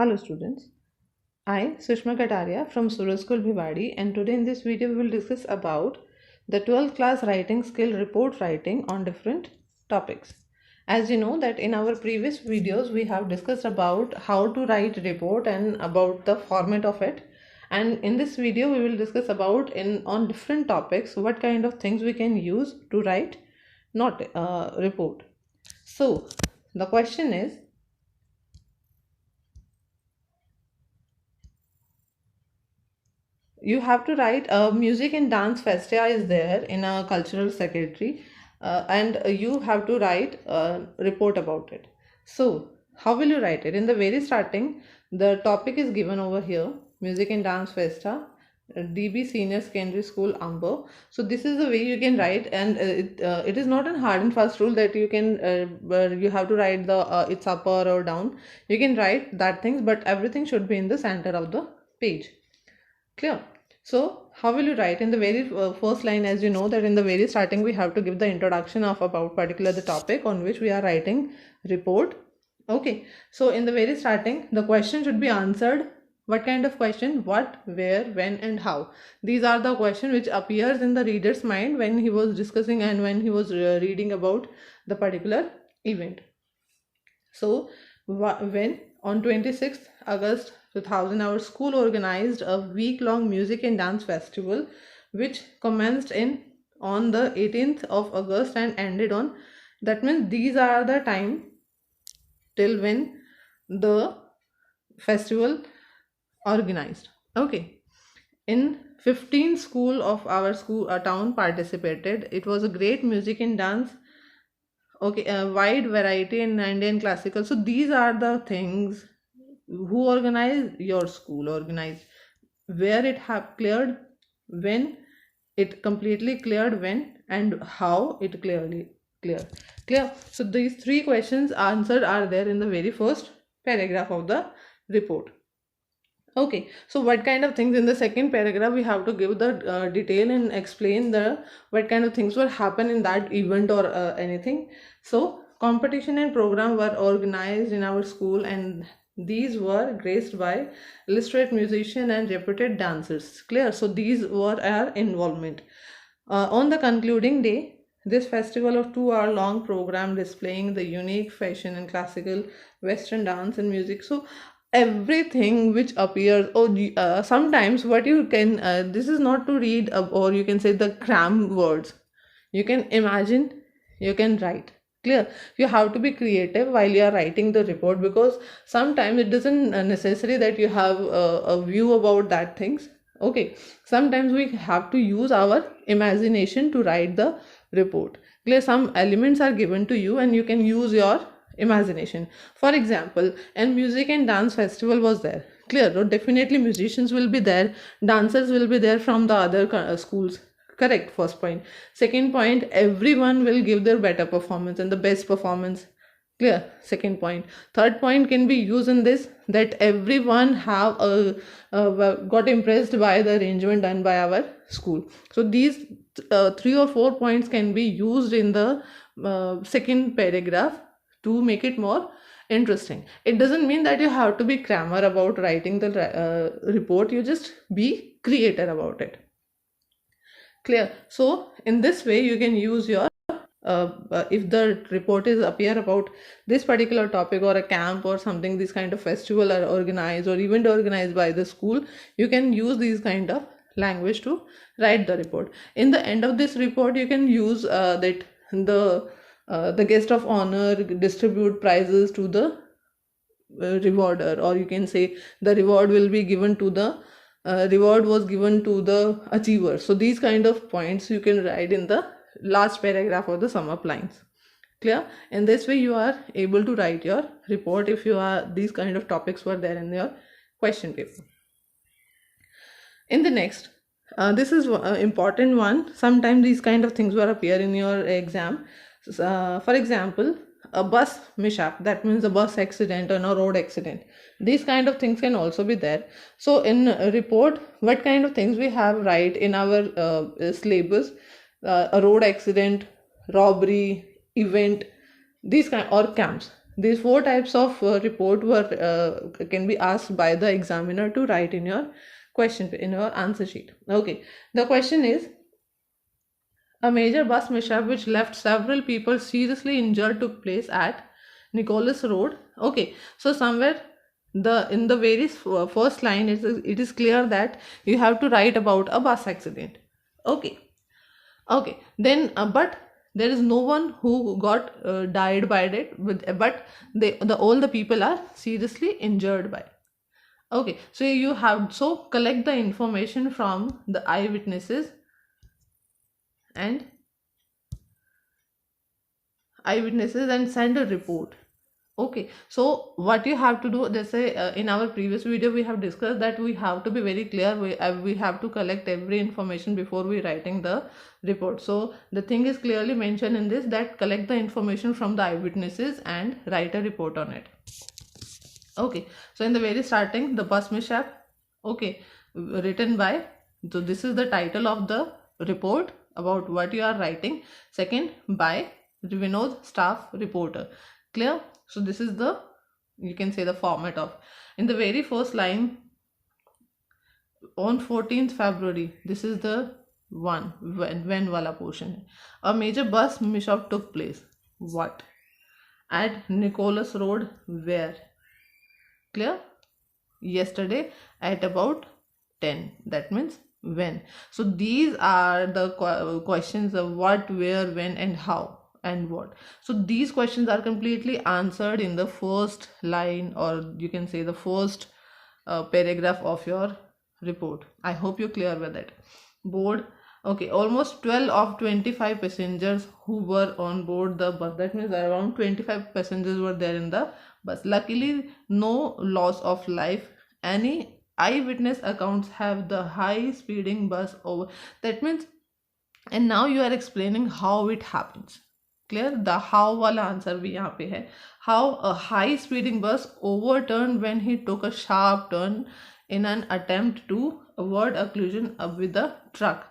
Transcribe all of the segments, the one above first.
Hello students, I Sushma Kataria from Suraj School Bhiwadi, and today in this video we will discuss about the 12th class writing skill report writing on different topics. As you know that in our previous videos we have discussed about how to write report and about the format of it, and in this video we will discuss about on different topics what kind of things we can use to write not report. So the question is, you have to write a music and dance festia is there in a cultural secretary, and you have to write a report about it. So how will you write it? In the very starting, the topic is given over here: music and dance festa, DB Senior Secondary School, Amber. So this is the way you can write, and it is not a hard and fast rule that you can you have to write the it's upper or down. You can write that things, but everything should be in the center of the page. Clear? So how will you write? In the very first line, as you know that in the very starting we have to give the introduction of about particular the topic on which we are writing report. Okay, so in the very starting the question should be answered. What kind of question? What, where, when and how. These are the questions which appears in the reader's mind when he was discussing and when he was reading about the particular event. So when on 26th August 2000 our school organized a week-long music and dance festival which commenced in on the 18th of August and ended on, that means these are the time till when the festival organized. Okay, in 15 school of our school town participated. It was a great music and dance. Okay, a wide variety in Indian classical. So these are the things. Who organized? Your school organized. Where it have cleared, when it completely cleared, when and how it clear. So these three questions answered are there in the very first paragraph of the report. Okay, so what kind of things in the second paragraph we have to give the detail and explain the what kind of things will happen in that event or anything. So competition and program were organized in our school, and these were graced by illustrious musician and reputed dancers. Clear? So these were our involvement. On the concluding day, this festival of 2 hour long program displaying the unique fashion and classical western dance and music. So everything which appears, or sometimes what you can this is not to read or you can say the cram words. You can imagine, you can write. Clear? You have to be creative while you are writing the report, because sometimes it doesn't necessary that you have a view about that things. Okay, sometimes we have to use our imagination to write the report. Clear? Some elements are given to you and you can use your imagination. For example, and music and dance festival was there. Clear? So definitely musicians will be there, dancers will be there from the other schools. Correct? First point. Second point, everyone will give their better performance and the best performance. Clear? Second point. Third point can be used in this, that everyone have got impressed by the arrangement done by our school. So these 3 or 4 points can be used in the second paragraph to make it more interesting. It doesn't mean that you have to be crammer about writing the report. You just be creative about it. Clear? So in this way you can use your if the report is appear about this particular topic or a camp or something, this kind of festival are organized or event organized by the school, you can use these kind of language to write the report. In the end of this report you can use that the guest of honor distribute prizes to the rewarder, or you can say the reward will be given to the reward was given to the achiever. So these kind of points you can write in the last paragraph of the sum up lines. Clear? In this way you are able to write your report if you are these kind of topics were there in your question paper. In the next, this is important one. Sometimes these kind of things will appear in your exam. For example, a bus mishap, that means a bus accident or a road accident. These kind of things can also be there. So in a report, what kind of things we have write in our syllabus? A road accident, robbery, event, these kind, or camps. These four types of report can be asked by the examiner to write in your in your answer sheet. Okay, the question is, a major bus mishap which left several people seriously injured took place at Nicholas Road. Okay, so somewhere in the very first line it is clear that you have to write about a bus accident. Okay, okay, then but there is no one who got died by it, but all the people are seriously injured by. Okay, so you have so collect the information from the eyewitnesses and send a report. Okay, so what you have to do, they say in our previous video we have discussed that we have to be very clear. We have to collect every information before we writing the report. So the thing is clearly mentioned in this, that collect the information from the eyewitnesses and write a report on it. Okay, so in the very starting, the bus mishap, okay, written by, so this is the title of the report about what you are writing. Second, by Vinod, staff reporter. Clear? So this is the, you can say, the format of. In the very first line, on 14th February, this is the one when wala portion. A major bus mishap took place. What? At Nicholas Road, where? Clear? Yesterday at about 10. That means when. So these are the questions of what, where, when, and how, and what. So these questions are completely answered in the first line, or you can say the first paragraph of your report. I hope you're clear with it. Board. Okay, almost 12 of 25 passengers who were on board the bus, that means around 25 passengers were there in the bus. Luckily, no loss of life. Any eyewitness accounts have the high speeding bus over, that means, and now you are explaining how it happens. Clear? The how wala answer bhi yahan pe hai. How a high speeding bus overturned when he took a sharp turn in an attempt to avoid a collision with the truck.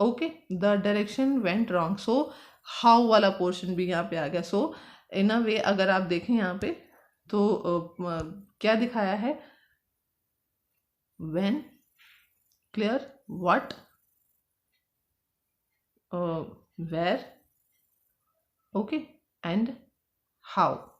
Okay, the direction went wrong. So how वाला portion भी यहाँ पे आ गया. So in a way अगर आप देखें यहाँ पे तो क्या दिखाया है? When, clear, what, where, okay, and how.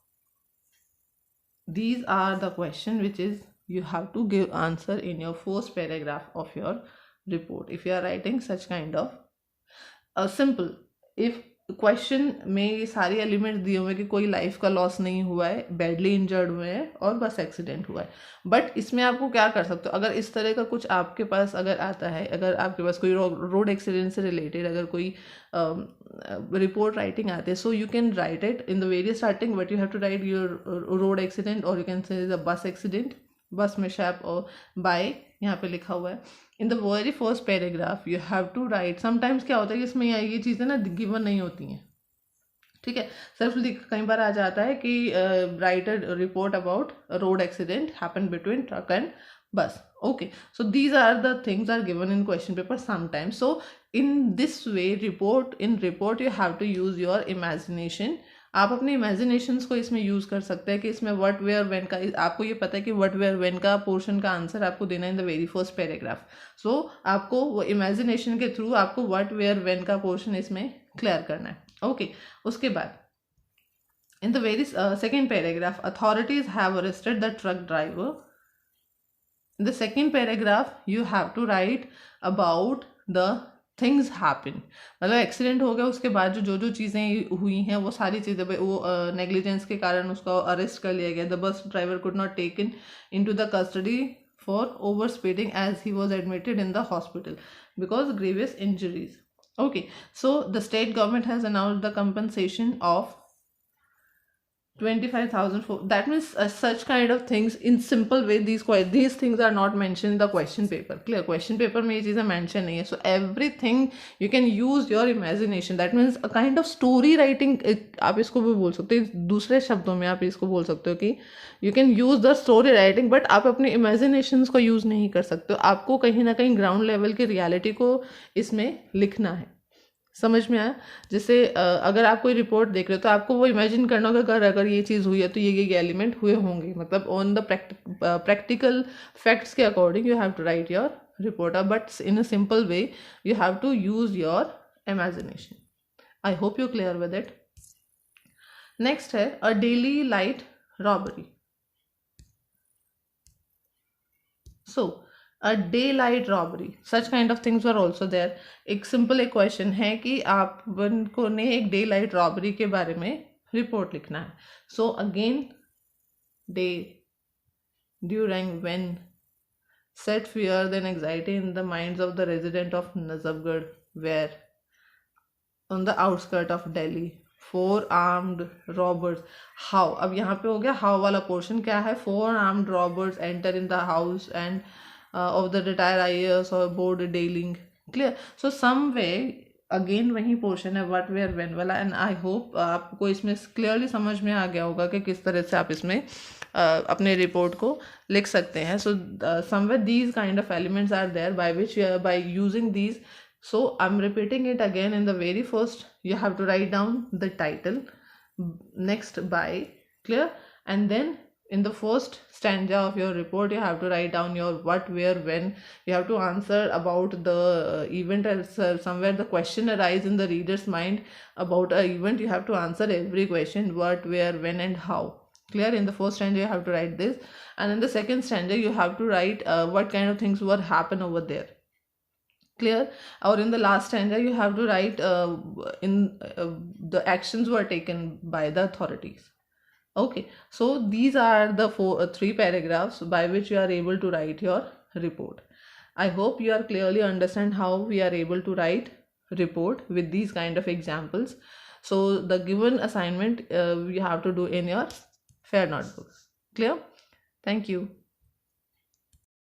These are the question which is you have to give answer in your first paragraph of your report if you are writing such kind of simple. if question में ये सारे elements दिए हुए कि कोई life का loss नहीं हुआ है, बैडली इंजर्ड हुए हैं और बस एक्सीडेंट हुआ है, बट इसमें आपको क्या कर सकते हो, अगर इस तरह का कुछ आपके पास अगर आता है, अगर आपके पास कोई रोड एक्सीडेंट से रिलेटेड अगर कोई रिपोर्ट राइटिंग आती है, so you can write it in the very starting what you have to write your road accident, और you can say the bus accident, bus mishap और बाय यहाँ पे लिखा हुआ है. In the very first paragraph you have to write. Sometimes क्या होता है कि इसमें ये चीज़ें ना गिवन नहीं होती हैं, ठीक है, सिर्फ कई बार आ जाता है कि write report about road accident happen between truck and bus. Okay, so these are the things are given in question paper sometimes. So in this way report you have to use your imagination. आप अपने imaginations को इसमें use कर सकते हैं कि इसमें what where when का, आपको ये पता है कि व्हाट वेयर व्हेन का पोर्शन का आंसर आपको देना है in the very first paragraph. So आपको वो इमेजिनेशन के थ्रू आपको व्हाट वेयर व्हेन का पोर्शन इसमें क्लियर करना है. ओके, उसके बाद in the very second paragraph, authorities have arrested the truck driver. In the second paragraph you have to write about the things happen. मतलब accident हो गया, उसके बाद जो चीज़ें हुई हैं वो सारी चीज़ें, वो नेग्लिजेंस के कारण उसको अरेस्ट कर लिया गया. The bus driver could not taken into the custody for over speeding as he was admitted in the hospital because grievous injuries. Okay, so the state government has announced the compensation of 25,000 for, that means such kind of things in simple way. These things are not mentioned in the question paper. Clear? Question paper में ये चीज़ें mention नहीं है. So everything you can use your imagination. That means a kind of story writing. आप इसको भी बोल सकते हो, दूसरे शब्दों में आप इसको बोल सकते हो कि you can use the story writing, but आप अपने imaginations को use नहीं कर सकते हो. आपको कहीं ना कहीं ground level की reality को इसमें लिखना है. समझ में आया? जैसे अगर आप कोई रिपोर्ट देख रहे हो तो आपको वो इमेजिन करना होगा, अगर अगर ये चीज़ हुई है तो ये एलिमेंट हुए होंगे, मतलब ऑन द प्रैक्टिकल फैक्ट्स के according you have to write your report, but in a simple way you have to use your imagination. I hope you clear with it. Next है a daylight robbery. So, a daylight robbery, such kind of things were also there. एक simple एक question है कि आप को ने एक day light robbery के बारे में रिपोर्ट लिखना है. So again, day, during, when, set fear then anxiety in the minds of the resident of Nazafgarh, where on the outskirt of Delhi, 4 armed robbers. How? अब यहाँ पे हो गया how वाला पोर्शन. क्या है? 4 armed robbers enter in the house and of the retired IAS or board dealing. Clear? So some way again वही portion है व्हाट वेयर व्हेन वाला. एंड आई होप आपको इसमें क्लियरली समझ में आ गया होगा कि किस तरह से आप इसमें अपने रिपोर्ट को लिख सकते हैं. So somewhere these kind of elements are there by which by using these. So I'm repeating it again. In the very first, you have to write down the title, next by, clear, and then in the first stanza of your report you have to write down your what, where, when. You have to answer about the event, as somewhere the question arise in the reader's mind about a event. You have to answer every question, what, where, when, and how. Clear? In the first stanza you have to write this, and in the second stanza you have to write what kind of things were happen over there. Clear? Or in the last stanza you have to write in the actions were taken by the authorities. Okay, so these are the 3 paragraphs by which you are able to write your report. I hope you are clearly understand how we are able to write report with these kind of examples. So the given assignment you have to do in your fair notebook. Clear? Thank you.